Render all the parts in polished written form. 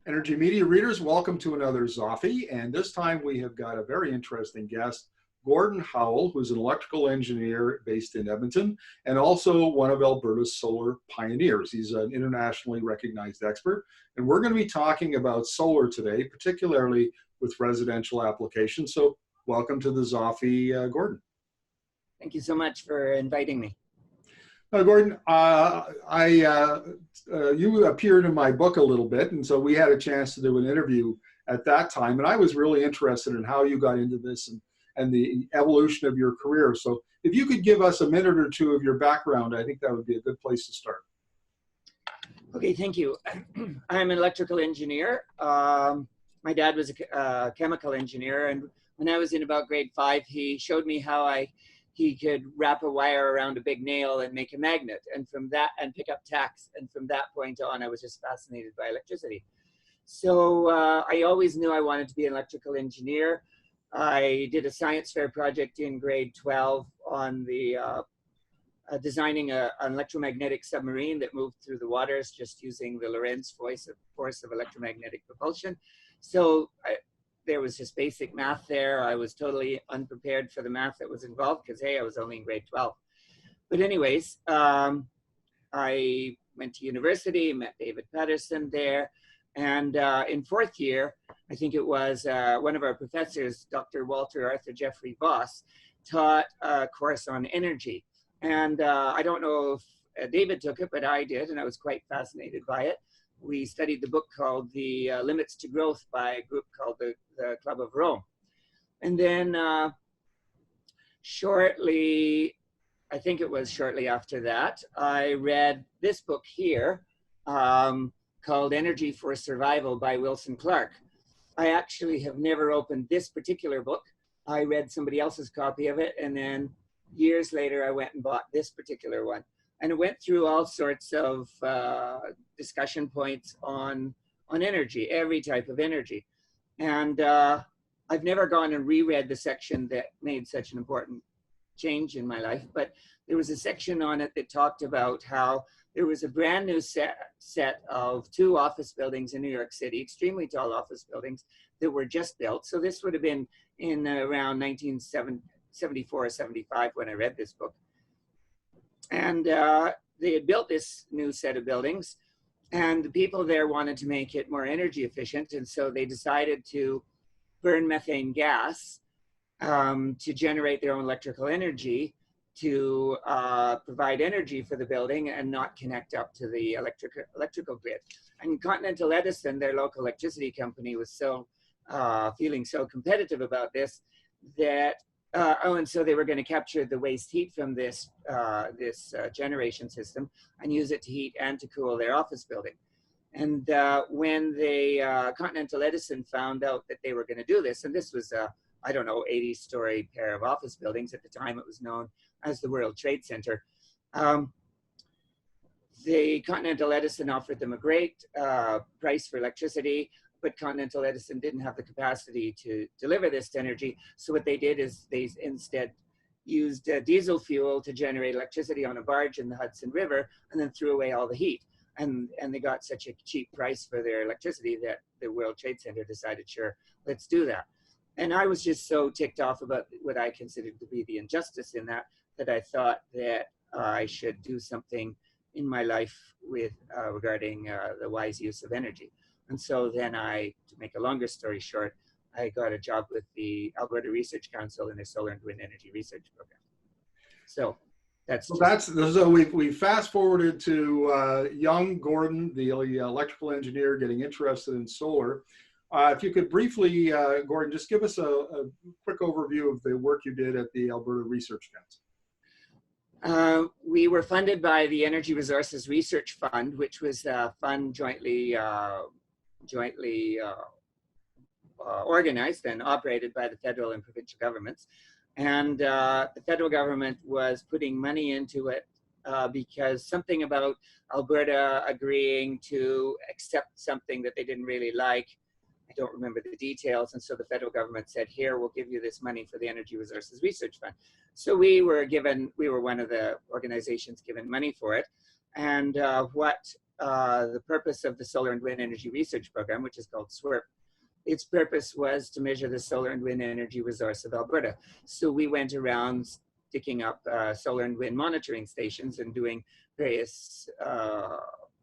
Energy Media readers, welcome to another Zoffee, and this time we have got a very interesting guest, Gordon Howell, who's an electrical engineer based in Edmonton and also one of Alberta's solar pioneers. He's an internationally recognized expert, and we're going to be talking about solar today, particularly with residential applications. So welcome to the Zoffee, Gordon. Thank you so much for inviting me. Gordon, you appeared in my book a little bit, and so we had a chance to do an interview at that time, and I was really interested in how you got into this and the evolution of your career. So if you could give us a minute or two of your background, I think that would be a good place to start. Okay, thank you. I'm an electrical engineer. My dad was a chemical engineer, and when I was in about grade 5, he showed me how he could wrap a wire around a big nail and make a magnet, and from that, and pick up tacks. And from that point on, I was just fascinated by electricity. So I always knew I wanted to be an electrical engineer. I did a science fair project in grade 12 on the designing an electromagnetic submarine that moved through the waters just using the Lorentz force of electromagnetic propulsion. So there was just basic math there. I was totally unprepared for the math that was involved because, hey, I was only in grade 12. But anyways, I went to university, met David Patterson there. And in 4th year, I think it was one of our professors, Dr. Walter Arthur Jeffrey Voss, taught a course on energy. And I don't know if David took it, but I did, and I was quite fascinated by it. We studied the book called The Limits to Growth by a group called the Club of Rome. And then I think it was shortly after that, I read this book here called Energy for Survival by Wilson Clark. I actually have never opened this particular book. I read somebody else's copy of it, and then years later, I went and bought this particular one. And it went through all sorts of discussion points on energy, every type of energy. And I've never gone and reread the section that made such an important change in my life, but there was a section on it that talked about how there was a brand new set of 2 office buildings in New York City, extremely tall office buildings that were just built. So this would have been in around 1974 or 75 when I read this book. And they had built this new set of buildings, and the people there wanted to make it more energy efficient. And so they decided to burn methane gas to generate their own electrical energy to provide energy for the building and not connect up to the electrical grid. And Continental Edison, their local electricity company, was so feeling so competitive about this that and so they were going to capture the waste heat from this generation system and use it to heat and to cool their office building. And when Continental Edison found out that they were going to do this, and this was I don't know, 80-story pair of office buildings. At the time, it was known as the World Trade Center. The Continental Edison offered them a great price for electricity, but Continental Edison didn't have the capacity to deliver this energy. So what they did is they instead used diesel fuel to generate electricity on a barge in the Hudson River, and then threw away all the heat. And they got such a cheap price for their electricity that the World Trade Center decided, sure, let's do that. And I was just so ticked off about what I considered to be the injustice in that I thought that I should do something in my life with regarding the wise use of energy. And so then to make a longer story short, I got a job with the Alberta Research Council in their solar and wind energy research program. So so we fast forwarded to young Gordon, the electrical engineer, getting interested in solar. If you could briefly, Gordon, just give us a quick overview of the work you did at the Alberta Research Council. We were funded by the Energy Resources Research Fund, which was a fund jointly organized and operated by the federal and provincial governments. And the federal government was putting money into it because something about Alberta agreeing to accept something that they didn't really like. I don't remember the details. And so the federal government said, here, we'll give you this money for the Energy Resources Research Fund. So we were one of the organizations given money for it. And what the purpose of the Solar and Wind Energy Research Program, which is called SWIRP. Its purpose was to measure the solar and wind energy resource of Alberta. So we went around sticking up solar and wind monitoring stations and doing various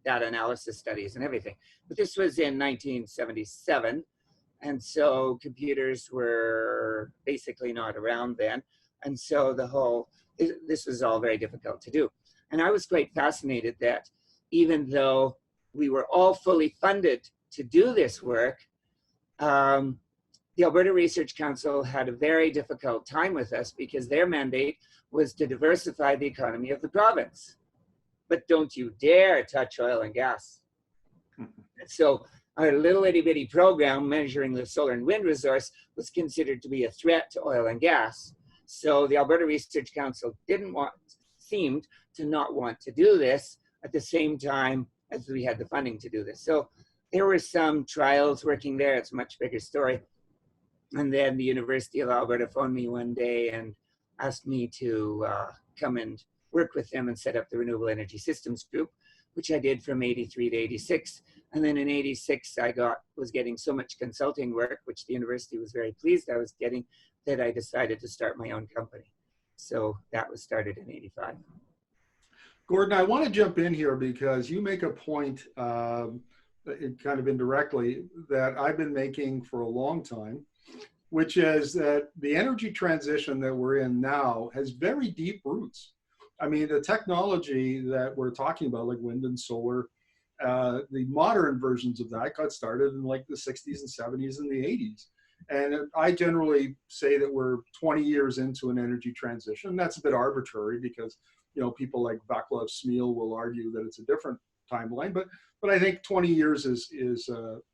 data analysis studies and everything. But this was in 1977. And so computers were basically not around then. And so this was all very difficult to do. And I was quite fascinated that even though we were all fully funded to do this work, the Alberta Research Council had a very difficult time with us because their mandate was to diversify the economy of the province. But don't you dare touch oil and gas. So our little itty bitty program measuring the solar and wind resource was considered to be a threat to oil and gas. So the Alberta Research Council seemed to not want to do this at the same time as we had the funding to do this. So there were some trials working there. It's a much bigger story. And then the University of Alberta phoned me one day and asked me to come and work with them and set up the Renewable Energy Systems Group, which I did from 83 to 86. And then in 86, I was getting so much consulting work, which the university was very pleased I was getting, that I decided to start my own company. So that was started in 85. Gordon, I want to jump in here because you make a point, kind of indirectly, that I've been making for a long time, which is that the energy transition that we're in now has very deep roots. I mean, the technology that we're talking about, like wind and solar, the modern versions of that got started in like the 60s and 70s and the 80s. And I generally say that we're 20 years into an energy transition. That's a bit arbitrary because, you know, people like Vaclav Smil will argue that it's a different timeline, but I think 20 years is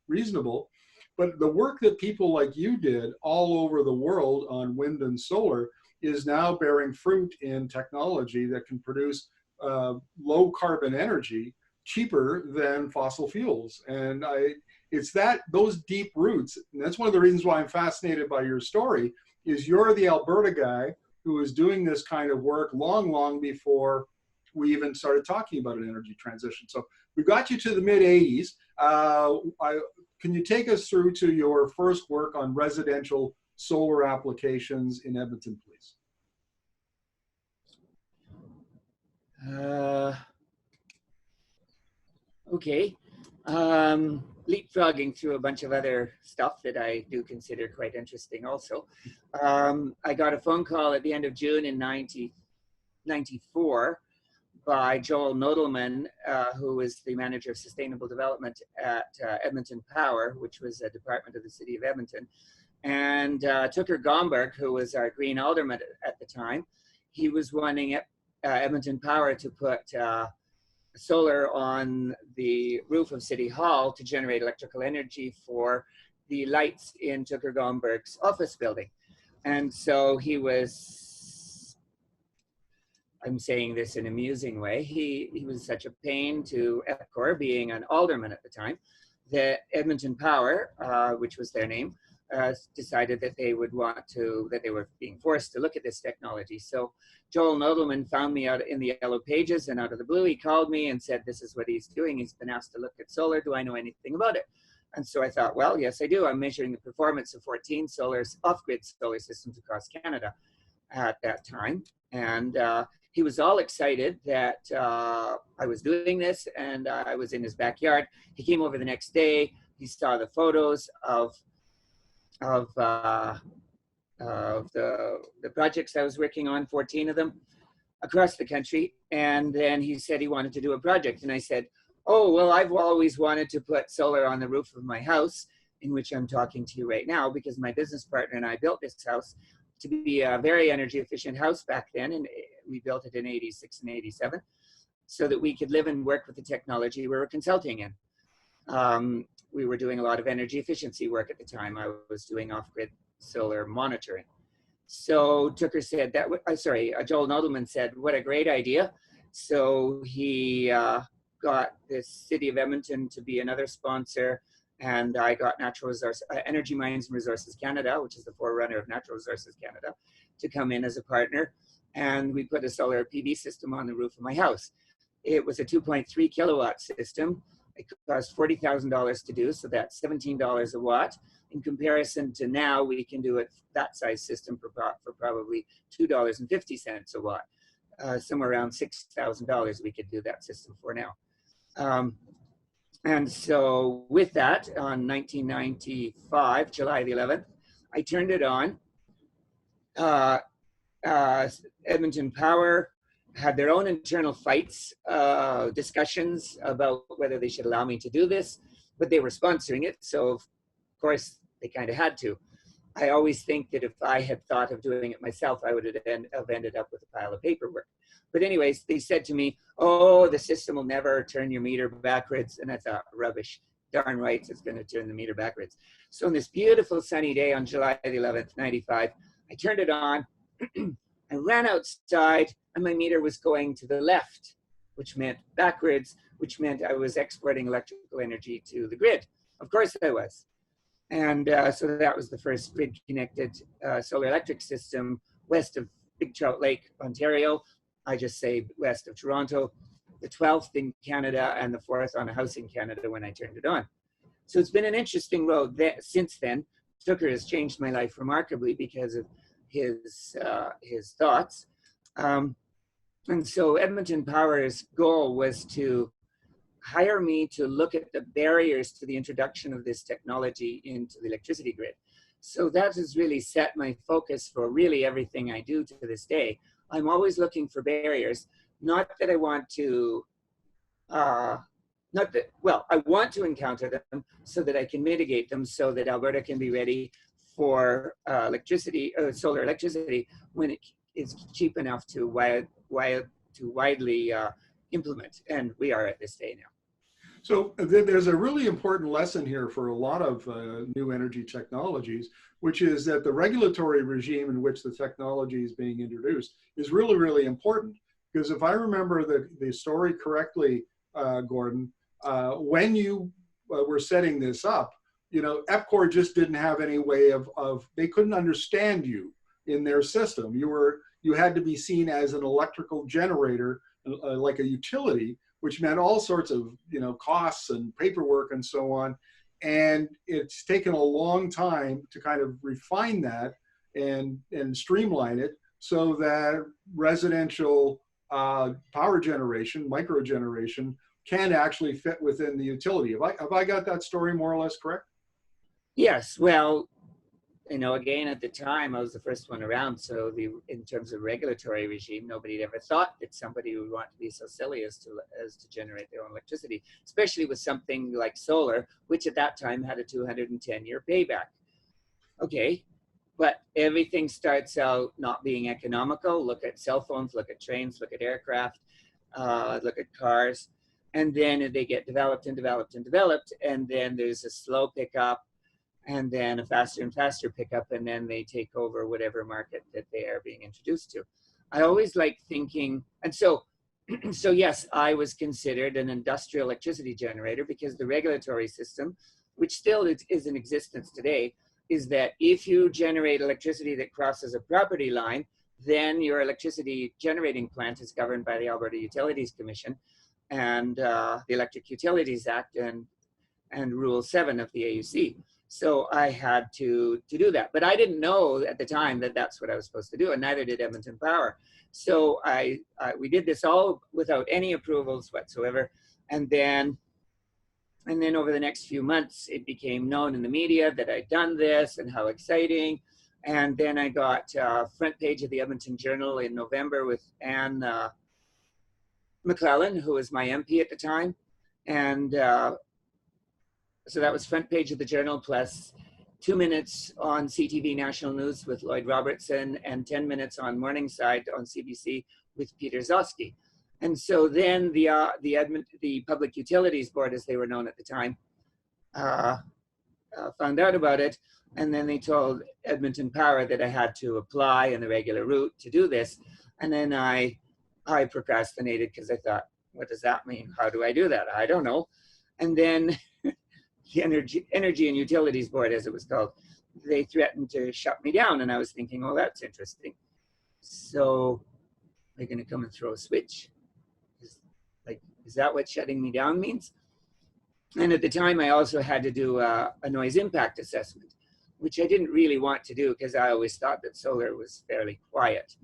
reasonable. But the work that people like you did all over the world on wind and solar is now bearing fruit in technology that can produce low carbon energy cheaper than fossil fuels. And it's those deep roots, and that's one of the reasons why I'm fascinated by your story, is you're the Alberta guy who was doing this kind of work long before we even started talking about an energy transition. So we got you to the mid 80s. Can you take us through to your first work on residential solar applications in Edmonton, please? Okay. Leapfrogging through a bunch of other stuff that I do consider quite interesting also. I got a phone call at the end of June in 1994 by Joel Nodelman, who was the manager of sustainable development at Edmonton Power, which was a department of the city of Edmonton. And Tucker Gomberg, who was our Green Alderman at the time, he was wanting Edmonton Power to put solar on the roof of City Hall to generate electrical energy for the lights in Tucker Gomberg's office building. And so he was, I'm saying this in an amusing way, he was such a pain to EPCOR, being an alderman at the time, that Edmonton Power, which was their name, decided that they would that they were being forced to look at this technology. So Joel Nodelman found me out in the Yellow Pages, and out of the blue, he called me and said, this is what he's doing. He's been asked to look at solar. Do I know anything about it? And so I thought, well, yes, I do. I'm measuring the performance of 14 off-grid solar systems across Canada at that time. And he was all excited that I was doing this, and I was in his backyard. He came over the next day. He saw the photos of the projects I was working on, 14 of them across the country. And then he said he wanted to do a project. And I said, oh, well, I've always wanted to put solar on the roof of my house, in which I'm talking to you right now, because my business partner and I built this house to be a very energy efficient house back then. And we built it in 86 and 87 so that we could live and work with the technology we were consulting in. We were doing a lot of energy efficiency work at the time. I was doing off-grid solar monitoring. So Tucker said that, Joel Nodelman said, what a great idea. So he got the city of Edmonton to be another sponsor, and I got Energy Mines and Resources Canada, which is the forerunner of Natural Resources Canada, to come in as a partner. And we put a solar PV system on the roof of my house. It was a 2.3 kilowatt system. It cost $40,000 to do, so that's $17 a watt. In comparison to now, we can do it that size system for probably $2.50 a watt. Somewhere around $6,000 we could do that system for now. And so with that, on 1995, July the 11th, I turned it on. Edmonton Power had their own internal fights, discussions about whether they should allow me to do this, but they were sponsoring it, so of course they kind of had to. I always think that if I had thought of doing it myself, I would have ended up with a pile of paperwork. But anyways, they said to me, oh, the system will never turn your meter backwards. And I thought, rubbish, darn right, it's going to turn the meter backwards. So on this beautiful sunny day on July the 11th, 95, I turned it on. I ran outside and my meter was going to the left, which meant backwards, which meant I was exporting electrical energy to the grid. Of course I was. And so that was the first grid-connected solar electric system west of Big Trout Lake, Ontario. I just say west of Toronto, the 12th in Canada and the 4th on a house in Canada when I turned it on. So it's been an interesting road since then. Tucker has changed my life remarkably because of his thoughts. And so Edmonton Power's goal was to hire me to look at the barriers to the introduction of this technology into the electricity grid. So that has really set my focus for really everything I do to this day. I'm always looking for barriers, not that I want to, I want to encounter them so that I can mitigate them so that Alberta can be ready for solar electricity when it is cheap enough to widely implement. And we are at this day now. So there's a really important lesson here for a lot of new energy technologies, which is that the regulatory regime in which the technology is being introduced is really, really important. Because if I remember the story correctly, Gordon, when you were setting this up, you know, EPCOR just didn't have any way they couldn't understand you in their system. You had to be seen as an electrical generator, like a utility, which meant all sorts of, you know, costs and paperwork and so on. And it's taken a long time to kind of refine that and streamline it so that residential power generation, micro generation, can actually fit within the utility. Have I got that story more or less correct? Yes, well, you know, again, at the time, I was the first one around. So in terms of regulatory regime, nobody had ever thought that somebody would want to be so silly as to generate their own electricity, especially with something like solar, which at that time had a 210-year payback. Okay, but everything starts out not being economical. Look at cell phones, look at trains, look at aircraft, look at cars. And then they get developed and developed and developed. And then there's a slow pickup, and then a faster and faster pickup, and then they take over whatever market that they are being introduced to. I always like thinking, and so yes, I was considered an industrial electricity generator because the regulatory system, which still is in existence today, is that if you generate electricity that crosses a property line, then your electricity generating plant is governed by the Alberta Utilities Commission and the Electric Utilities Act and Rule 7 of the AUC. So I had to do that. But I didn't know at the time that that's what I was supposed to do, and neither did Edmonton Power. So we did this all without any approvals whatsoever. And then over the next few months, it became known in the media that I'd done this and how exciting. And then I got front page of the Edmonton Journal in November with Anne McClellan, who was my MP at the time. And so that was front page of the Journal, plus 2 minutes on CTV National News with Lloyd Robertson and 10 minutes on Morningside on CBC with Peter Zoffee. And so then the Public Utilities Board, as they were known at the time, found out about it. And then they told Edmonton Power that I had to apply in the regular route to do this. And then I procrastinated because I thought, what does that mean? How do I do that? I don't know. And then the Energy and Utilities Board, as it was called, they threatened to shut me down. And I was thinking, oh, that's interesting. So they're going to come and throw a switch. Like, is that what shutting me down means? And at the time, I also had to do a noise impact assessment, which I didn't really want to do because I always thought that solar was fairly quiet.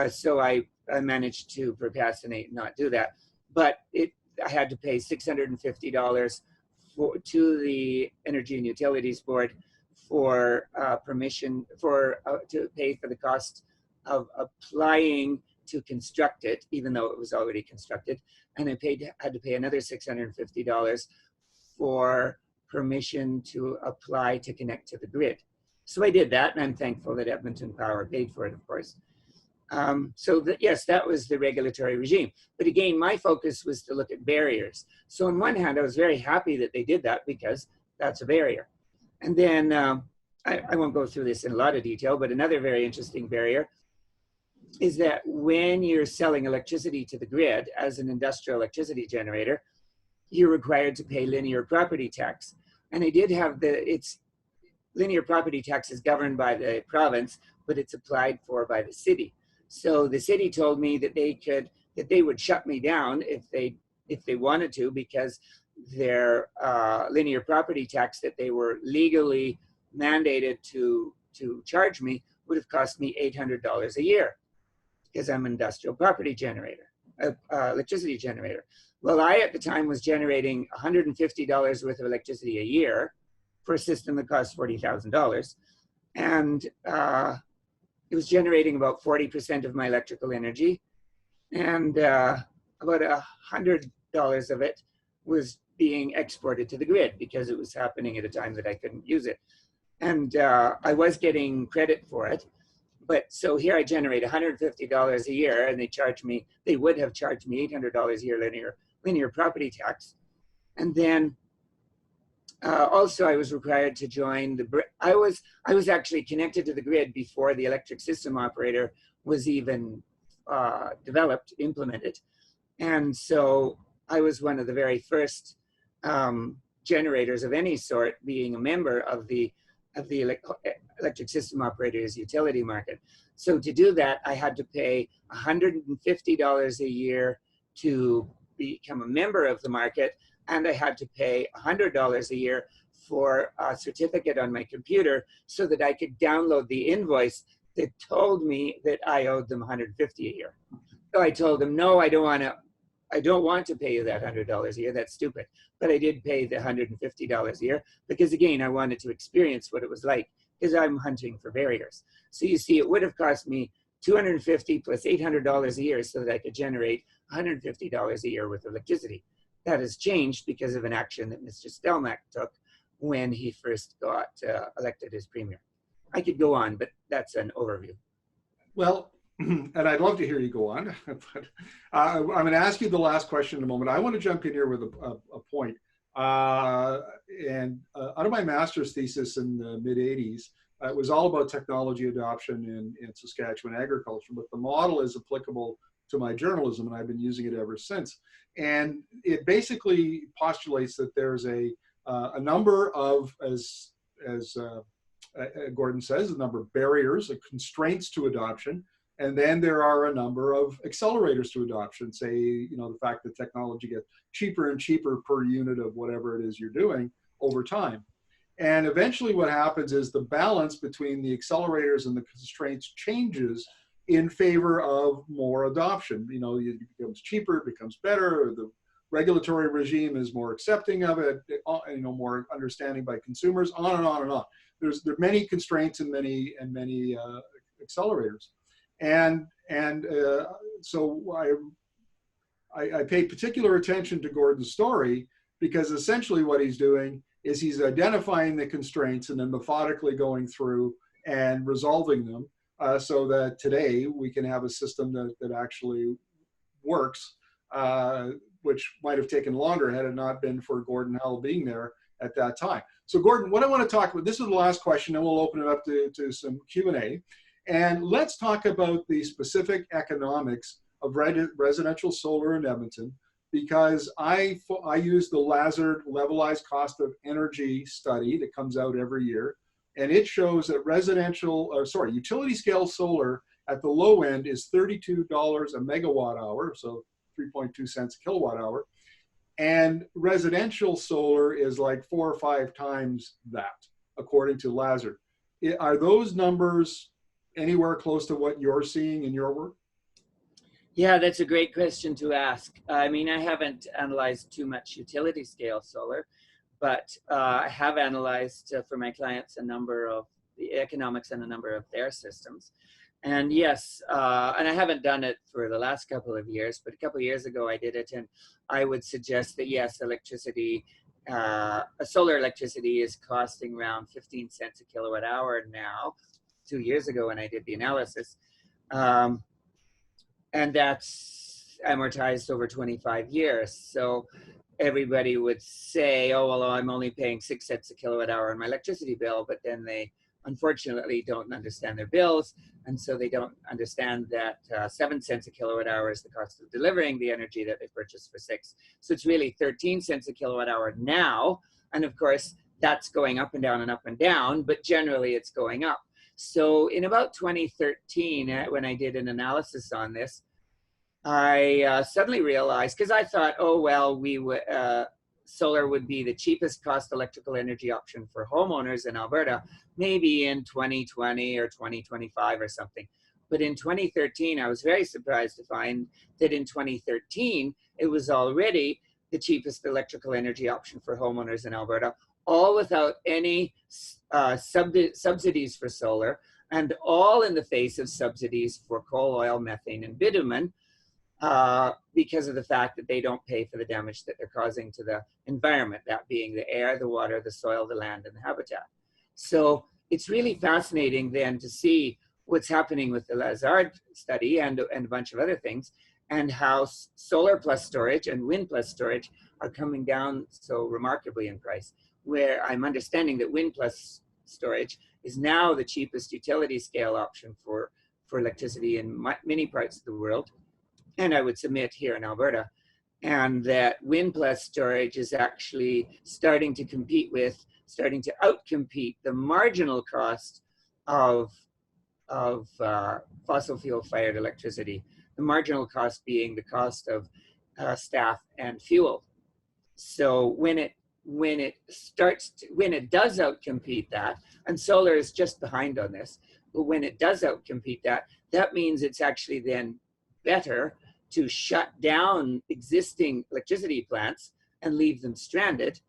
So I managed to procrastinate and not do that. But I had to pay $650 to the Energy and Utilities Board for permission to pay for the cost of applying to construct it, even though it was already constructed. And I had to pay another $650 for permission to apply to connect to the grid. So I did that, and I'm thankful that Edmonton Power paid for it, of course. Yes, that was the regulatory regime. But again, my focus was to look at barriers. So on one hand, I was very happy that they did that because that's a barrier. And then I won't go through this in a lot of detail, but another very interesting barrier is that when you're selling electricity to the grid as an industrial electricity generator, you're required to pay linear property tax. And I did have linear property tax is governed by the province, but it's applied for by the city. So the city told me that they would shut me down if they wanted to, because their linear property tax that they were legally mandated to charge me would have cost me $800 a year, because I'm an industrial property generator, electricity generator. Well, I at the time was generating $150 worth of electricity a year for a system that costs $40,000, and it was generating about 40% of my electrical energy, and about $100 of it was being exported to the grid because it was happening at a time that I couldn't use it. And I was getting credit for it. But so here I generate $150 a year, and they would have charged me $800 a year linear property tax. And then also I was required to join I was actually connected to the grid before the electric system operator was even implemented. And so I was one of the very first generators of any sort being a member of the electric system operator's utility market. So to do that, I had to pay $150 a year to become a member of the market, and I had to pay $100 a year for a certificate on my computer so that I could download the invoice that told me that I owed them $150 a year. So I told them, no, I don't want to pay you that $100 a year. That's stupid. But I did pay the $150 a year because, again, I wanted to experience what it was like, because I'm hunting for barriers. So you see, it would have cost me $250 plus $800 a year so that I could generate $150 a year with electricity. That has changed because of an action that Mr. Stelmach took when he first got elected as premier. I could go on, but that's an overview. Well, and I'd love to hear you go on, but I'm going to ask you the last question in a moment. I want to jump in here with a point. Out of my master's thesis in the mid-'80s, it was all about technology adoption in Saskatchewan agriculture, but the model is applicable to my journalism, and I've been using it ever since. And it basically postulates that there's a number of, as Gordon says, a number of barriers, constraints to adoption. And then there are a number of accelerators to adoption, say, the fact that technology gets cheaper and cheaper per unit of whatever it is you're doing over time. And eventually what happens is the balance between the accelerators and the constraints changes in favor of more adoption. It becomes cheaper, it becomes better, the regulatory regime is more accepting of it, more understanding by consumers, on and on and on. There are many constraints and many accelerators. So I pay particular attention to Gordon's story, because essentially what he's doing is he's identifying the constraints and then methodically going through and resolving them so that today we can have a system that actually works, which might have taken longer had it not been for Gordon Howell being there at that time. So Gordon, what I want to talk about, this is the last question, and we'll open it up to some Q&A. And let's talk about the specific economics of residential solar in Edmonton, because I use the Lazard levelized cost of energy study that comes out every year. And it shows that utility scale solar at the low end is $32 a megawatt hour, so 3.2 cents a kilowatt hour. And residential solar is like 4 or 5 times that, according to Lazard. Are those numbers anywhere close to what you're seeing in your work? Yeah, that's a great question to ask. I mean, I haven't analyzed too much utility scale solar, but I have analyzed for my clients a number of the economics and a number of their systems. And yes, and I haven't done it for the last couple of years, but a couple of years ago I did it, and I would suggest that yes, electricity, solar electricity is costing around 15 cents a kilowatt hour now. 2 years ago when I did the analysis. And that's amortized over 25 years. So everybody would say, oh, well, I'm only paying 6 cents a kilowatt hour on my electricity bill, but then they unfortunately don't understand their bills. And so they don't understand that 7 cents a kilowatt hour is the cost of delivering the energy that they purchased for 6. So it's really 13 cents a kilowatt hour now. And of course, that's going up and down, but generally it's going up. So in about 2013, when I did an analysis on this, I suddenly realized, because I thought, oh, well, solar would be the cheapest cost electrical energy option for homeowners in Alberta, maybe in 2020 or 2025 or something. But in 2013, I was very surprised to find that in 2013, it was already the cheapest electrical energy option for homeowners in Alberta, all without any subsidies for solar, and all in the face of subsidies for coal, oil, methane, and bitumen, because of the fact that they don't pay for the damage that they're causing to the environment, that being the air, the water, the soil, the land, and the habitat. So it's really fascinating then to see what's happening with the Lazard study and a bunch of other things, and how solar plus storage and wind plus storage are coming down so remarkably in price, where I'm understanding that wind plus storage is now the cheapest utility scale option for electricity in many parts of the world, and I would submit here in Alberta, and that wind plus storage is actually starting to outcompete the marginal cost of fossil fuel fired electricity, the marginal cost being the cost of staff and fuel. So when it does outcompete that, and solar is just behind on this, but when it does outcompete that, that means it's actually then better to shut down existing electricity plants and leave them stranded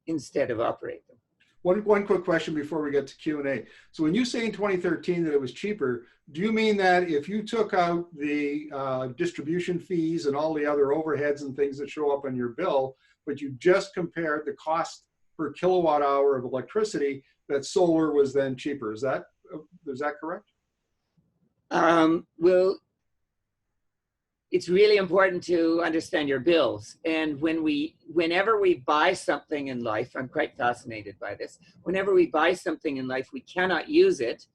instead of operate them. One quick question before we get to Q&A. So when you say in 2013 that it was cheaper, do you mean that if you took out the distribution fees and all the other overheads and things that show up on your bill, but you just compared the cost per kilowatt hour of electricity, that solar was then cheaper? Is that correct? Well, it's really important to understand your bills. And whenever we buy something in life, I'm quite fascinated by this. Whenever we buy something in life, we cannot use it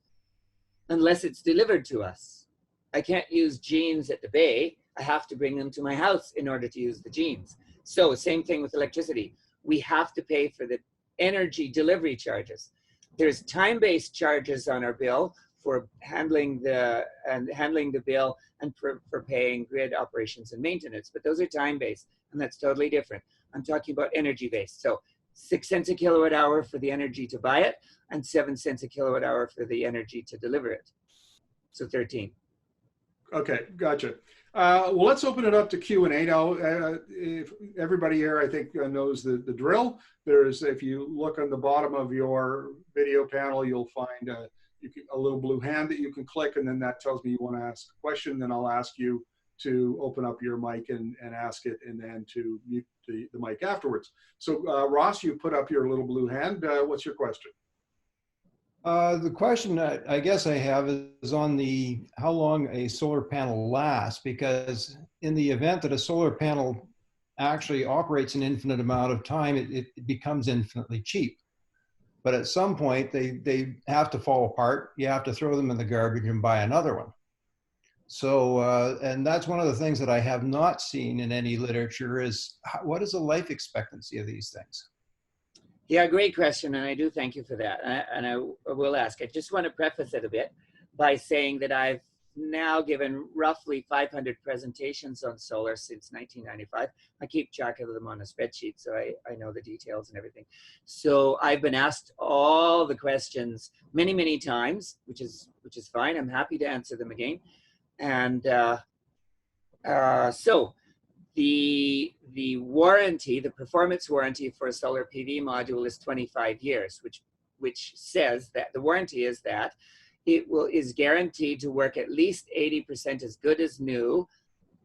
unless it's delivered to us. I can't use jeans at the bay. I have to bring them to my house in order to use the jeans. So same thing with electricity. We have to pay for the energy delivery charges. There's time-based charges on our bill for handling the bill and for paying grid operations and maintenance, but those are time-based, and that's totally different. I'm talking about energy-based. So 6 cents a kilowatt hour for the energy to buy it, and 7 cents a kilowatt hour for the energy to deliver it. So 13. Okay, gotcha. Well, let's open it up to Q&A now. If everybody here, I think, knows the drill. If you look on the bottom of your video panel, you'll find a little blue hand that you can click, and then that tells me you want to ask a question. Then I'll ask you to open up your mic and ask it, and then to mute the mic afterwards. So Ross, you put up your little blue hand. What's your question? The question I guess I have is on how long a solar panel lasts, because in the event that a solar panel actually operates an infinite amount of time, it becomes infinitely cheap. But at some point, they have to fall apart. You have to throw them in the garbage and buy another one. So, and that's one of the things that I have not seen in any literature is what is the life expectancy of these things? Yeah, great question, and I do thank you for that. And I will ask. I just want to preface it a bit by saying that I've now given roughly 500 presentations on solar since 1995. I keep track of them on a spreadsheet, so I know the details and everything. So I've been asked all the questions many, many times, which is fine. I'm happy to answer them again. And so the warranty, the performance warranty for a solar PV module is 25 years, which says that the warranty is that it is guaranteed to work at least 80% as good as new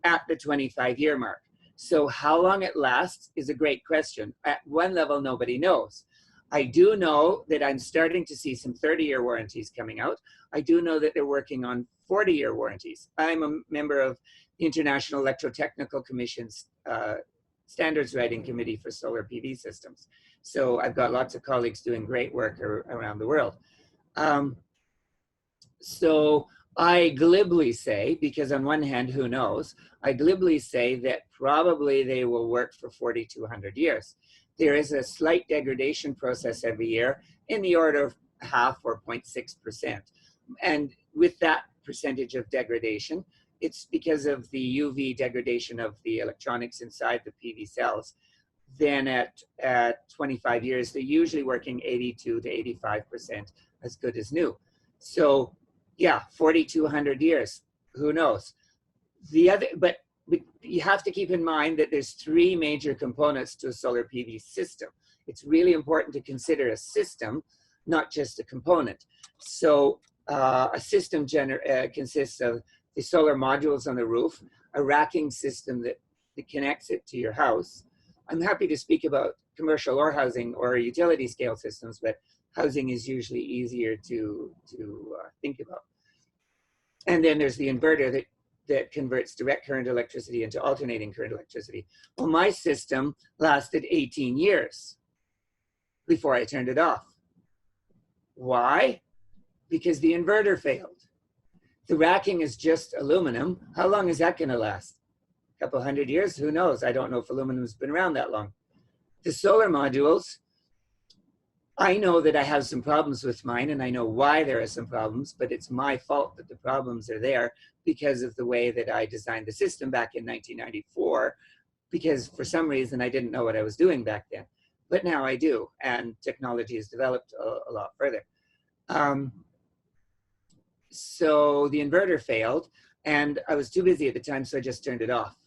at the 25-year mark. So how long it lasts is a great question. At one level, nobody knows. I do know that I'm starting to see some 30-year warranties coming out. I do know that they're working on 40-year warranties. I'm a member of the International Electrotechnical Commission's standards writing committee for solar PV systems. So I've got lots of colleagues doing great work around the world. So I glibly say, because on one hand, who knows, I glibly say that probably they will work for 4,200 years. There is a slight degradation process every year in the order of 0.5 or 0.6%. And with that percentage of degradation, it's because of the UV degradation of the electronics inside the PV cells. Then at 25 years, they're usually working 82 to 85% as good as new. So yeah, 4,200 years, who knows? But you have to keep in mind that there's three major components to a solar PV system. It's really important to consider a system, not just a component. So a system consists of the solar modules on the roof, a racking system that connects it to your house. I'm happy to speak about commercial or housing or utility scale systems, but housing is usually easier to think about. And then there's the inverter that converts direct current electricity into alternating current electricity. Well, my system lasted 18 years before I turned it off. Why? Because the inverter failed. The racking is just aluminum. How long is that going to last? A couple hundred years? Who knows? I don't know if aluminum's been around that long. The solar modules, I know that I have some problems with mine, and I know why there are some problems, but it's my fault that the problems are there because of the way that I designed the system back in 1994, because for some reason I didn't know what I was doing back then. But now I do, and technology has developed a lot further. So the inverter failed, and I was too busy at the time, so I just turned it off.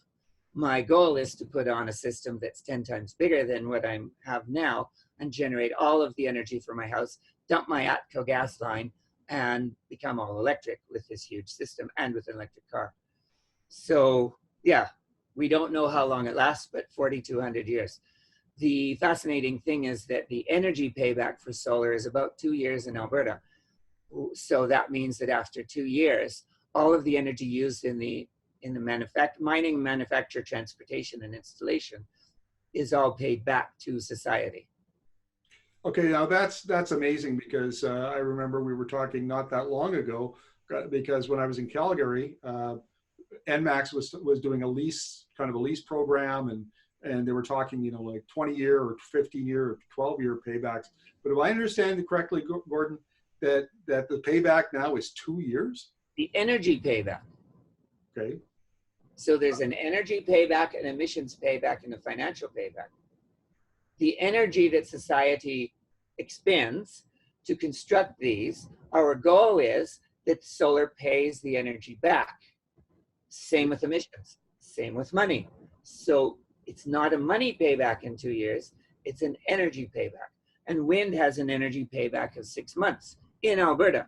My goal is to put on a system that's 10 times bigger than what I have now and generate all of the energy for my house, dump my ATCO gas line, and become all electric with this huge system and with an electric car. So yeah, we don't know how long it lasts, but 4,200 years. The fascinating thing is that the energy payback for solar is about 2 years in Alberta. So that means that after 2 years, all of the energy used in the mining, manufacture, transportation, and installation is all paid back to society. Okay, now that's amazing, because I remember we were talking not that long ago, because when I was in Calgary, NMAX was doing a lease program, and they were talking, you know, like 20-year or 15-year or 12-year paybacks. But if I understand it correctly, Gordon, that the payback now is 2 years? The energy payback. Okay. So there's an energy payback, an emissions payback, and a financial payback. The energy that society expends to construct these, our goal is that solar pays the energy back. Same with emissions, same with money. So it's not a money payback in 2 years, it's an energy payback. And wind has an energy payback of 6 months in Alberta.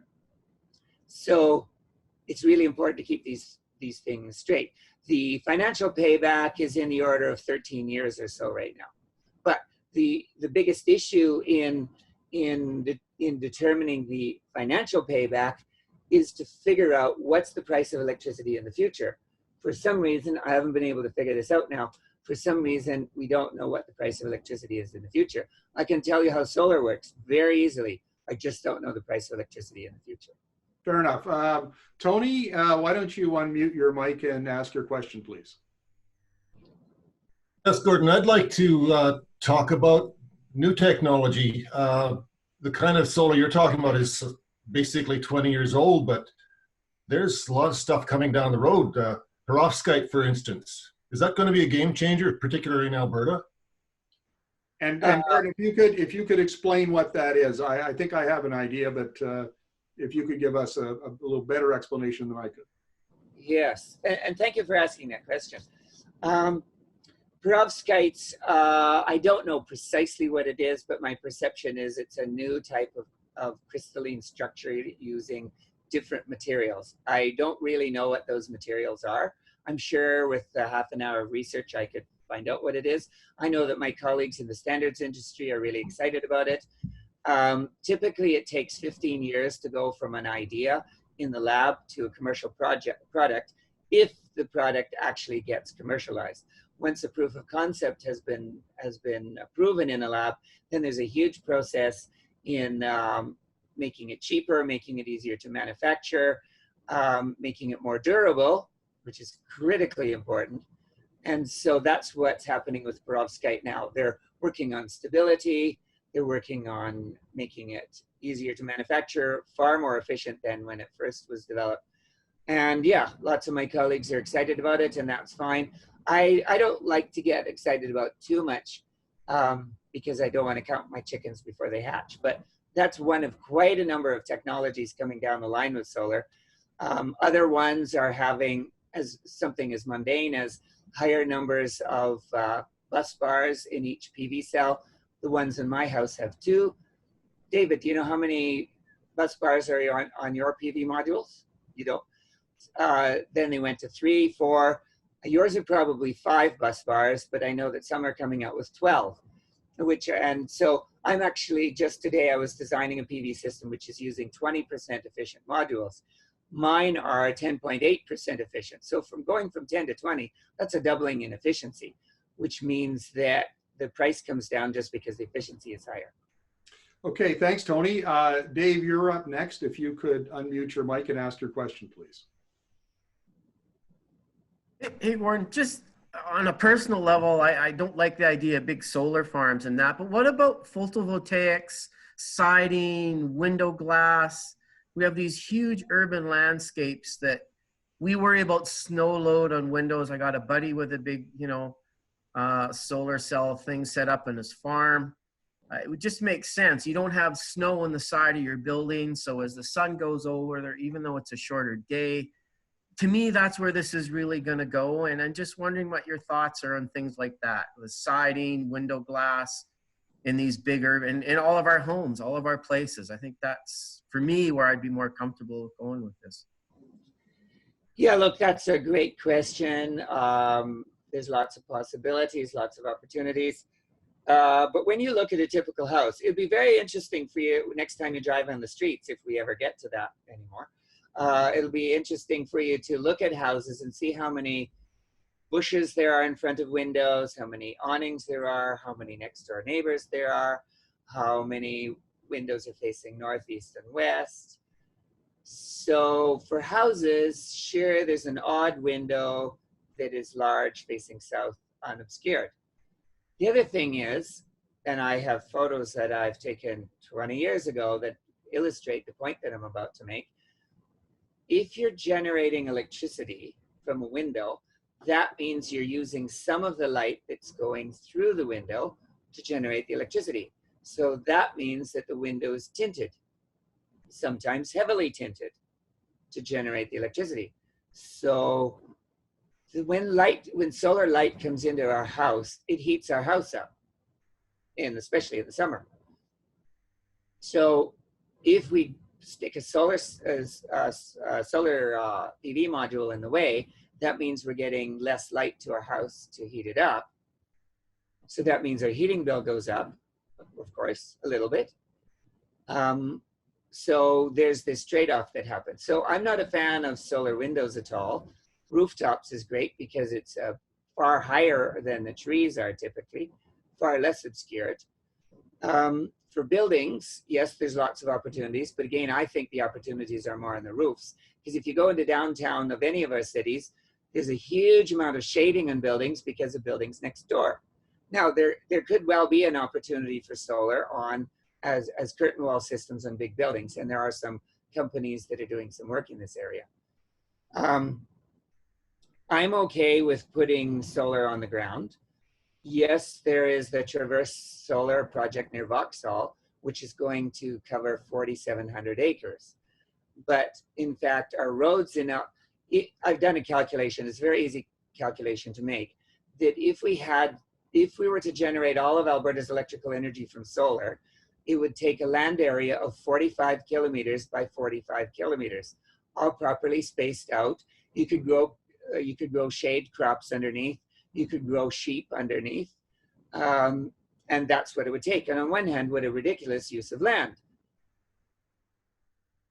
So it's really important to keep these things straight. The financial payback is in the order of 13 years or so right now. But the biggest issue in determining the financial payback is to figure out what's the price of electricity in the future. For some reason, I haven't been able to figure this out now. For some reason, we don't know what the price of electricity is in the future. I can tell you how solar works very easily. I just don't know the price of electricity in the future. Fair enough. Tony, why don't you unmute your mic and ask your question, please? Yes, Gordon, I'd like to talk about new technology. The kind of solar you're talking about is basically 20 years old, but there's a lot of stuff coming down the road. Perovskite, for instance. Is that going to be a game changer, particularly in Alberta? And Gordon, if you could explain what that is, I think I have an idea, but if you could give us a little better explanation than I could. Yes, and thank you for asking that question. Perovskites, I don't know precisely what it is, but my perception is it's a new type of crystalline structure using different materials. I don't really know what those materials are. I'm sure with half an hour of research, I could find out what it is. I know that my colleagues in the standards industry are really excited about it. Typically, it takes 15 years to go from an idea in the lab to a commercial product if the product actually gets commercialized. Once a proof of concept has been proven in a lab, then there's a huge process in making it cheaper, making it easier to manufacture, making it more durable, which is critically important. And so that's what's happening with perovskite now. They're working on stability. They're working on making it easier to manufacture, far more efficient than when it first was developed. And yeah, lots of my colleagues are excited about it, and that's fine. I don't like to get excited about too much because I don't want to count my chickens before they hatch. But that's one of quite a number of technologies coming down the line with solar. Other ones are having as something as mundane as higher numbers of bus bars in each PV cell. The ones in my house have 2. David, do you know how many bus bars are on your PV modules? You don't. Then they went to 3, 4. Yours are probably 5 bus bars, but I know that some are coming out with 12. And so I'm actually, just today, I was designing a PV system which is using 20% efficient modules. Mine are 10.8% efficient. So from going from 10 to 20, that's a doubling in efficiency, which means that the price comes down just because the efficiency is higher. Okay, thanks, Tony. Dave, you're up next. If you could unmute your mic and ask your question, please. Hey, Warren, just on a personal level, I don't like the idea of big solar farms and that, but what about photovoltaics, siding, window glass? We have these huge urban landscapes that we worry about snow load on windows. I got a buddy with a big, solar cell thing set up in his farm. It would just make sense. You don't have snow on the side of your building. So as the sun goes over there, even though it's a shorter day, to me, that's where this is really going to go. And I'm just wondering what your thoughts are on things like that, the siding, window glass in these bigger, and in all of our homes, all of our places. I think that's, for me, where I'd be more comfortable going with this. Yeah, look, that's a great question. There's lots of possibilities, lots of opportunities. But when you look at a typical house, it'd be very interesting for you next time you drive on the streets, if we ever get to that anymore. It'll be interesting for you to look at houses and see how many bushes there are in front of windows, how many awnings there are, how many next door neighbors there are, how many windows are facing northeast and west. So for houses, sure, there's an odd window that is large facing south unobscured. The other thing is, and I have photos that I've taken 20 years ago that illustrate the point that I'm about to make. If you're generating electricity from a window, that means you're using some of the light that's going through the window to generate the electricity. So that means that the window is tinted, sometimes heavily tinted, to generate the electricity. So when solar light comes into our house, it heats our house up, and especially in the summer. So if we stick a solar PV module in the way, that means we're getting less light to our house to heat it up. So that means our heating bill goes up, of course, a little bit. So there's this trade-off that happens. So I'm not a fan of solar windows at all. Rooftops is great because it's far higher than the trees are typically, far less obscured. For buildings, yes, there's lots of opportunities, but again, I think the opportunities are more on the roofs. Because if you go into downtown of any of our cities, there's a huge amount of shading on buildings because of buildings next door. Now, there could well be an opportunity for solar on as curtain wall systems on big buildings, and there are some companies that are doing some work in this area. Um, I'm okay with putting solar on the ground. Yes, there is the Traverse Solar project near Vauxhall, which is going to cover 4,700 acres. But in fact, our roads I've done a calculation, it's a very easy calculation to make, that if we were to generate all of Alberta's electrical energy from solar, it would take a land area of 45 kilometers by 45 kilometers, all properly spaced out. You could grow shade crops underneath, you could grow sheep underneath, and that's what it would take. And on one hand, what a ridiculous use of land.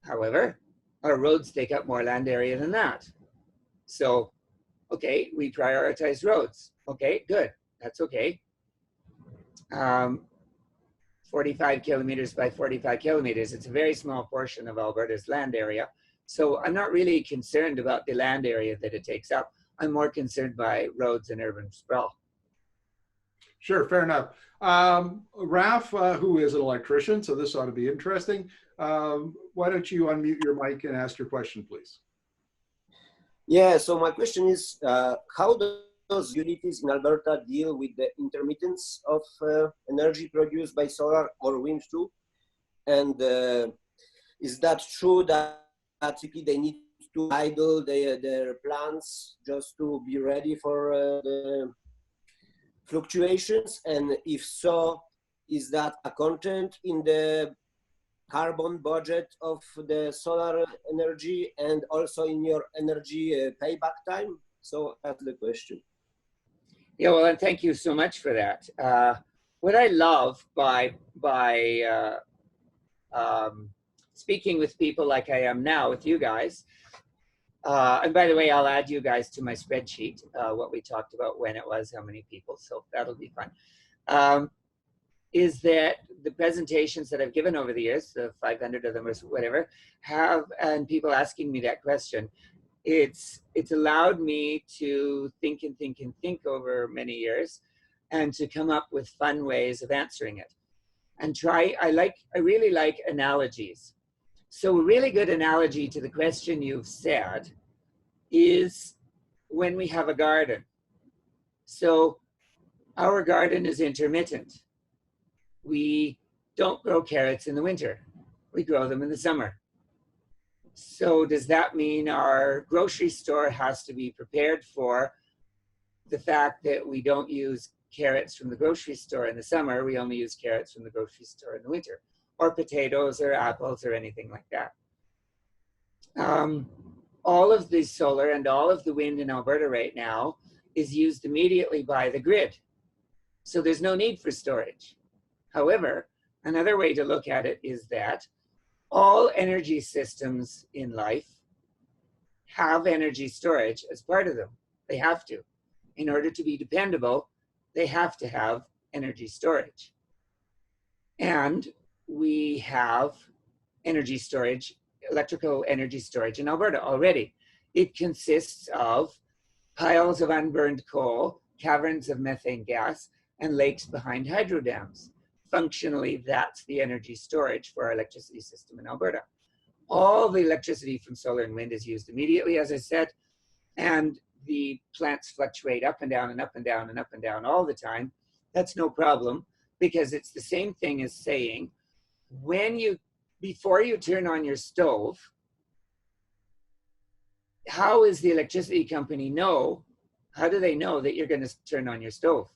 However, our roads take up more land area than that. So, okay, we prioritize roads. Okay, good, that's okay. 45 kilometers by 45 kilometers, it's a very small portion of Alberta's land area. So I'm not really concerned about the land area that it takes up. I'm more concerned by roads and urban sprawl. Sure, fair enough. Raf, who is an electrician, so this ought to be interesting. Why don't you unmute your mic and ask your question, please? Yeah, so my question is, how does utilities in Alberta deal with the intermittence of energy produced by solar or wind too? And is that true that typically they need to idle their plants just to be ready for the fluctuations? And if so, is that a content in the carbon budget of the solar energy and also in your energy payback time? So that's the question. Yeah, well, and thank you so much for that. What I love by speaking with people like I am now with you guys, and by the way, I'll add you guys to my spreadsheet, what we talked about, when it was, how many people, so that'll be fun. Is that the presentations that I've given over the years, the 500 of them or whatever, and people asking me that question, it's allowed me to think and think and think over many years and to come up with fun ways of answering it. And I really like analogies. So a really good analogy to the question you've said is when we have a garden. So our garden is intermittent. We don't grow carrots in the winter. We grow them in the summer. So does that mean our grocery store has to be prepared for the fact that we don't use carrots from the grocery store in the summer, we only use carrots from the grocery store in the winter, or potatoes or apples or anything like that? All of the solar and all of the wind in Alberta right now is used immediately by the grid. So there's no need for storage. However, another way to look at it is that all energy systems in life have energy storage as part of them. They have to. In order to be dependable, they have to have energy storage. And we have energy storage, electrical energy storage in Alberta already. It consists of piles of unburned coal, caverns of methane gas, and lakes behind hydro dams. Functionally, that's the energy storage for our electricity system in Alberta. All the electricity from solar and wind is used immediately, as I said, and the plants fluctuate up and down and up and down and up and down all the time. That's no problem, because it's the same thing as saying, before you turn on your stove, how is the electricity company how do they know that you're going to turn on your stove?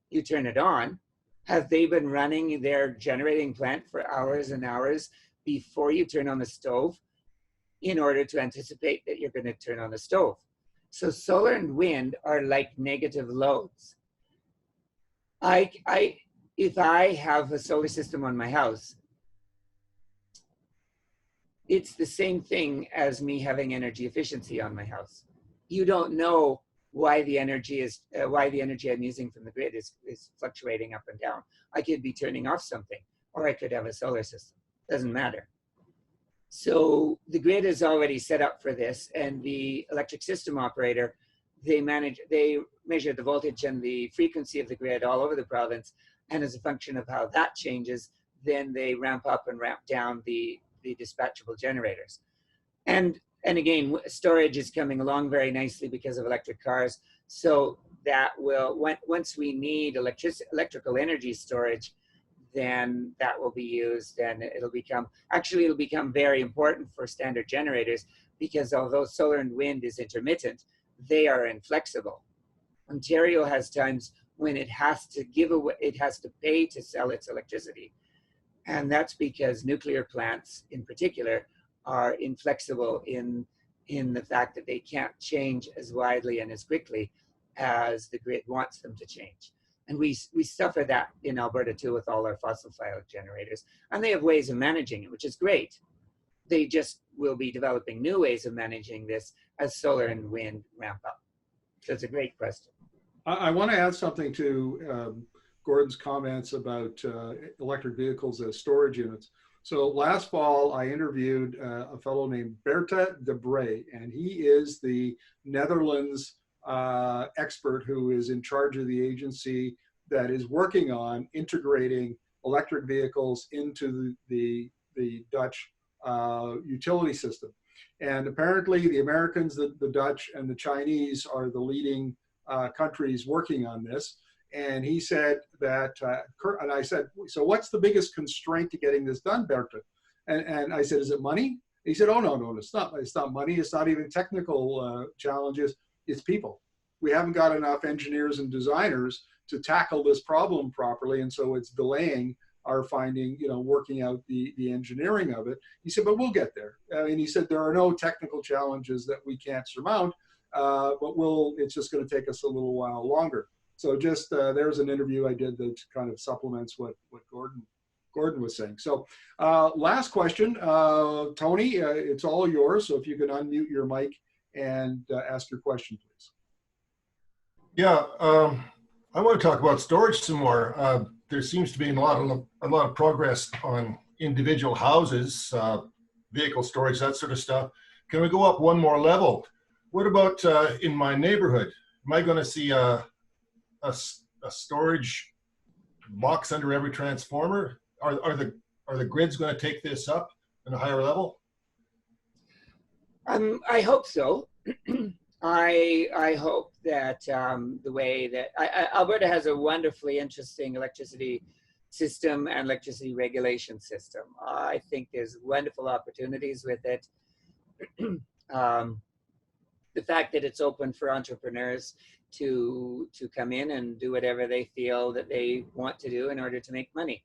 You turn it on. Have they been running their generating plant for hours and hours before you turn on the stove in order to anticipate that you're going to turn on the stove? So solar and wind are like negative loads. If I have a solar system on my house, it's the same thing as me having energy efficiency on my house. You don't know why the energy I'm using from the grid is fluctuating up and down. I could be turning off something, or I could have a solar system. Doesn't matter. So the grid is already set up for this, and the electric system operator, they measure the voltage and the frequency of the grid all over the province, and as a function of how that changes, then they ramp up and ramp down the dispatchable generators. And And again, storage is coming along very nicely because of electric cars. So that will, once we need electrical energy storage, then that will be used, and it'll become very important for standard generators, because although solar and wind is intermittent, they are inflexible. Ontario has times when it has to pay to sell its electricity. And that's because nuclear plants in particular are inflexible in the fact that they can't change as widely and as quickly as the grid wants them to change. And we suffer that in Alberta too with all our fossil fuel generators. And they have ways of managing it, which is great. They just will be developing new ways of managing this as solar and wind ramp up. So it's a great question. I want to add something to Gordon's comments about electric vehicles as storage units. So last fall, I interviewed a fellow named Bertha de Brey, and he is the Netherlands expert who is in charge of the agency that is working on integrating electric vehicles into the Dutch utility system. And apparently the Americans, the Dutch, and the Chinese are the leading countries working on this. And he said that, and I said, so what's the biggest constraint to getting this done, Bertha? And I said, is it money? He said, oh, no, it's not money. It's not even technical challenges. It's people. We haven't got enough engineers and designers to tackle this problem properly. And so it's delaying our finding, working out the engineering of it. He said, but we'll get there. And he said, there are no technical challenges that we can't surmount, but it's just going to take us a little while longer. So just there's an interview I did that kind of supplements what Gordon was saying. So last question, Tony, it's all yours. So if you can unmute your mic and ask your question, please. Yeah, I want to talk about storage some more. There seems to be a lot of progress on individual houses, vehicle storage, that sort of stuff. Can we go up one more level? What about in my neighborhood? Am I going to see a storage box under every transformer? Are the grids going to take this up at a higher level? I hope so. I hope that the way that Alberta has a wonderfully interesting electricity system and electricity regulation system. I think there's wonderful opportunities with it. The fact that it's open for entrepreneurs to come in and do whatever they feel that they want to do in order to make money,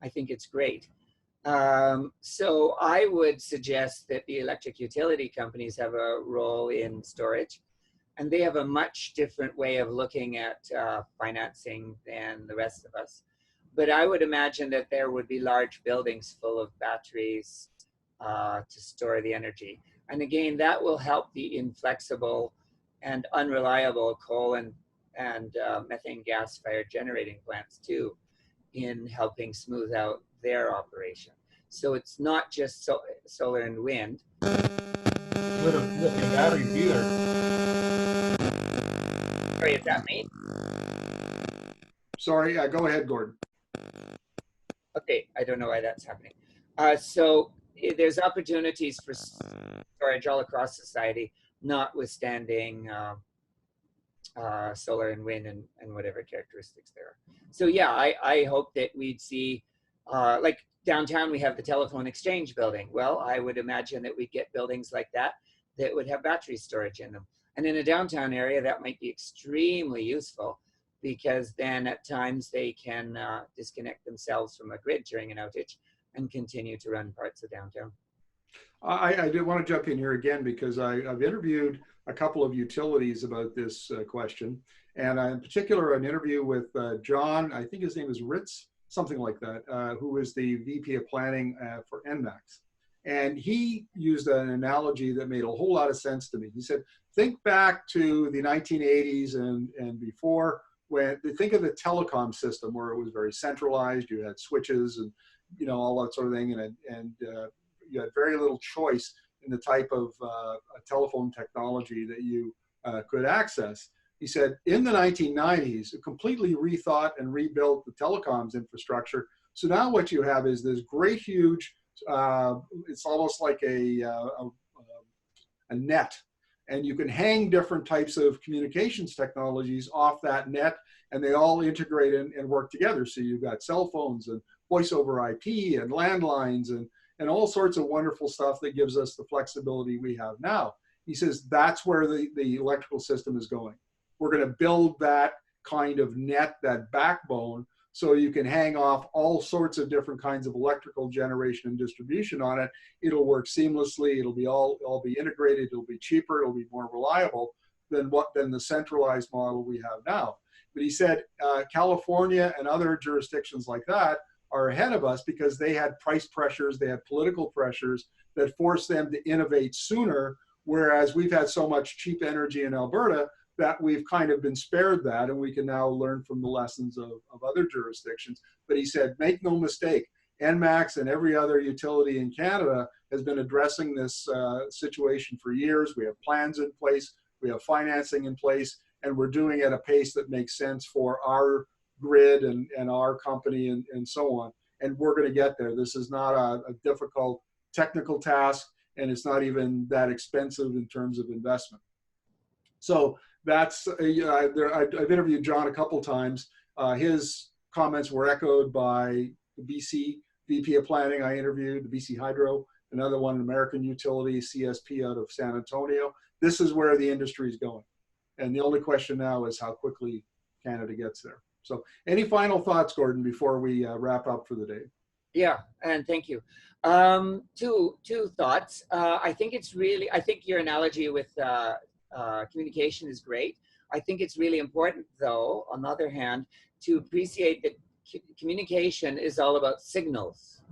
I think it's great. So I would suggest that the electric utility companies have a role in storage, and they have a much different way of looking at financing than the rest of us. But I would imagine that there would be large buildings full of batteries to store the energy. And again, that will help the inflexible and unreliable coal and methane gas-fired generating plants too, in helping smooth out their operation. So it's not just solar and wind. Lithium batteries either. Sorry, is that me? Sorry, go ahead, Gordon. Okay, I don't know why that's happening. So there's opportunities for storage all across society, notwithstanding solar and wind and whatever characteristics there are. So yeah, I hope that we'd see, like downtown we have the telephone exchange building. Well, I would imagine that we'd get buildings like that would have battery storage in them. And in a downtown area, that might be extremely useful, because then at times they can disconnect themselves from a grid during an outage and continue to run parts of downtown. I did want to jump in here again, because I've interviewed a couple of utilities about this question. And in particular, an interview with John, I think his name is Ritz, something like that, who is the VP of Planning for NMAX. And he used an analogy that made a whole lot of sense to me. He said, think back to the 1980s and before, think of the telecom system where it was very centralized. You had switches and all that sort of thing, and you had very little choice in the type of telephone technology that you could access. He said, in the 1990s, it completely rethought and rebuilt the telecoms infrastructure. So now what you have is this great, huge, it's almost like an a net. And you can hang different types of communications technologies off that net, and they all integrate and work together. So you've got cell phones and voice over IP and landlines and all sorts of wonderful stuff that gives us the flexibility we have now. He says that's where the electrical system is going. We're going to build that kind of net, that backbone, so you can hang off all sorts of different kinds of electrical generation and distribution on it. It'll work seamlessly. It'll be all be integrated. It'll be cheaper. It'll be more reliable than the centralized model we have now. But he said California and other jurisdictions like that are ahead of us because they had price pressures, they had political pressures that forced them to innovate sooner, whereas we've had so much cheap energy in Alberta that we've kind of been spared that, and we can now learn from the lessons of other jurisdictions. But he said, make no mistake, ENMAX and every other utility in Canada has been addressing this situation for years. We have plans in place, we have financing in place, and we're doing it at a pace that makes sense for our grid and our company and so on. And we're going to get there. This is not a difficult technical task, and it's not even that expensive in terms of investment. So that's, I've interviewed John a couple times. His comments were echoed by the BC VP of Planning I interviewed, the BC Hydro, another one, an American utility, CSP out of San Antonio. This is where the industry is going. And the only question now is how quickly Canada gets there. So any final thoughts, Gordon, before we wrap up for the day? Yeah, and thank you. Two thoughts. I think your analogy with communication is great. I think it's really important, though, on the other hand, to appreciate that communication is all about signals.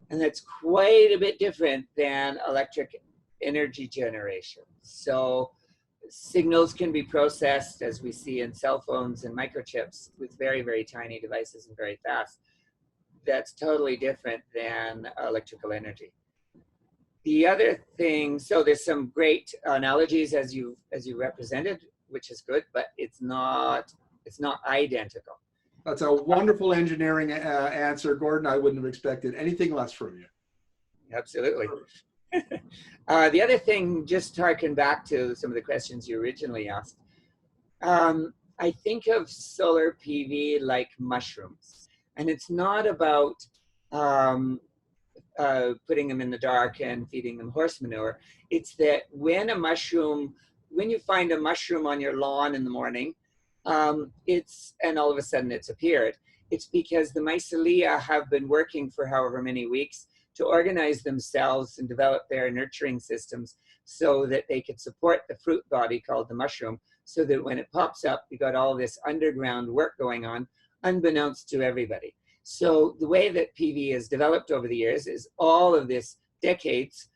And that's quite a bit different than electric energy generation. So signals can be processed, as we see in cell phones and microchips, with very, very tiny devices and very fast. That's totally different than electrical energy. The other thing, so there's some great analogies as you represented, which is good, but it's not identical. That's a wonderful engineering answer, Gordon. I wouldn't have expected anything less from you. Absolutely. The other thing, just harken back to some of the questions you originally asked. I think of solar PV like mushrooms, and it's not about putting them in the dark and feeding them horse manure. It's that when you find a mushroom on your lawn in the morning, and all of a sudden it's appeared, it's because the mycelia have been working for however many weeks to organize themselves and develop their nurturing systems so that they could support the fruit body called the mushroom, so that when it pops up, you got all this underground work going on, unbeknownst to everybody. So the way that PV has developed over the years is all of this decades,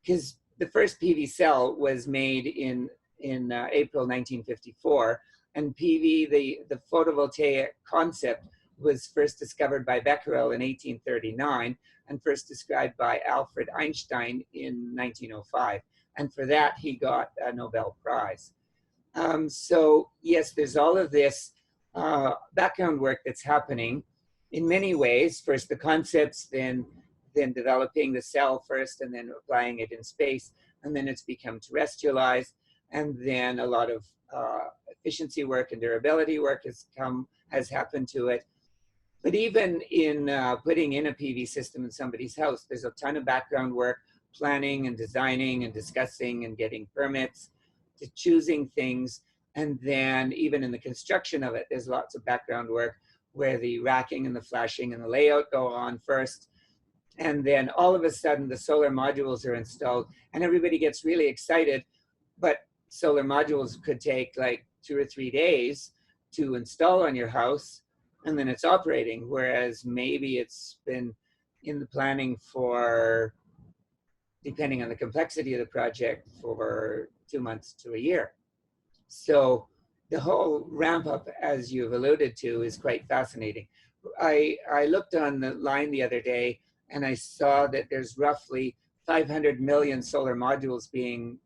because the first PV cell was made in April 1954, and PV, the photovoltaic concept, was first discovered by Becquerel in 1839 and first described by Alfred Einstein in 1905. And for that, he got a Nobel Prize. So yes, there's all of this background work that's happening in many ways. First the concepts, then developing the cell first, and then applying it in space. And then it's become terrestrialized. And then a lot of efficiency work and durability work has happened to it. But even in putting in a PV system in somebody's house, there's a ton of background work, planning and designing and discussing and getting permits, to choosing things. And then even in the construction of it, there's lots of background work where the racking and the flashing and the layout go on first. And then all of a sudden the solar modules are installed and everybody gets really excited. But solar modules could take like 2 or 3 days to install on your house, and then it's operating, whereas maybe it's been in the planning for, depending on the complexity of the project, for 2 months to a year. So the whole ramp up, as you've alluded to, is quite fascinating. I looked on the line the other day and I saw that there's roughly 500 million solar modules being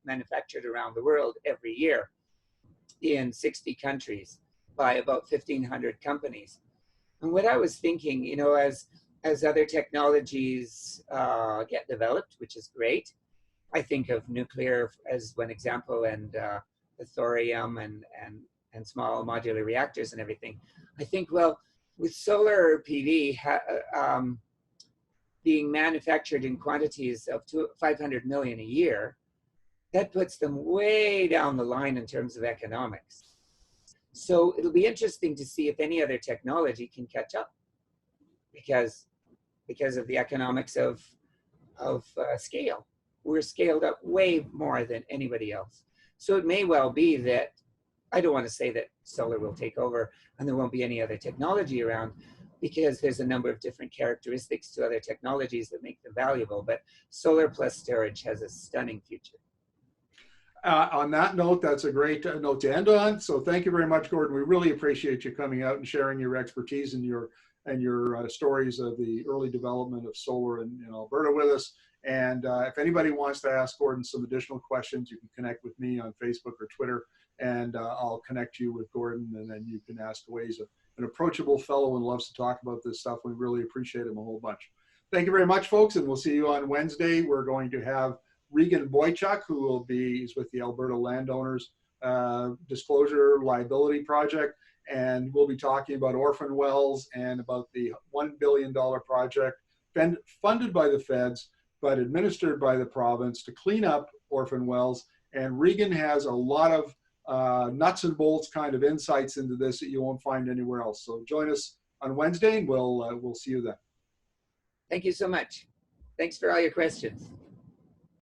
manufactured around the world every year in 60 countries by about 1,500 companies. And what I was thinking, you know, as other technologies get developed, which is great, I think of nuclear as one example, and the thorium and small modular reactors and everything. I think, well, with solar PV being manufactured in quantities of 500 million a year, that puts them way down the line in terms of economics. So it'll be interesting to see if any other technology can catch up, because of the economics of scale. We're scaled up way more than anybody else. So it may well be that, I don't want to say that solar will take over and there won't be any other technology around, because there's a number of different characteristics to other technologies that make them valuable, but solar plus storage has a stunning future. On that note, that's a great note to end on. So thank you very much, Gordon. We really appreciate you coming out and sharing your expertise and your stories of the early development of solar in Alberta with us. And if anybody wants to ask Gordon some additional questions, you can connect with me on Facebook or Twitter, and I'll connect you with Gordon, and then you can ask away. He's an approachable fellow and loves to talk about this stuff. We really appreciate him a whole bunch. Thank you very much, folks, and we'll see you on Wednesday. We're going to have Regan Boychuk, who will be with the Alberta Landowners Disclosure Liability Project, and we'll be talking about orphan wells and about the $1 billion project funded by the feds but administered by the province to clean up orphan wells. And Regan has a lot of nuts and bolts kind of insights into this that you won't find anywhere else. So join us on Wednesday, and we'll see you then. Thank you so much. Thanks for all your questions.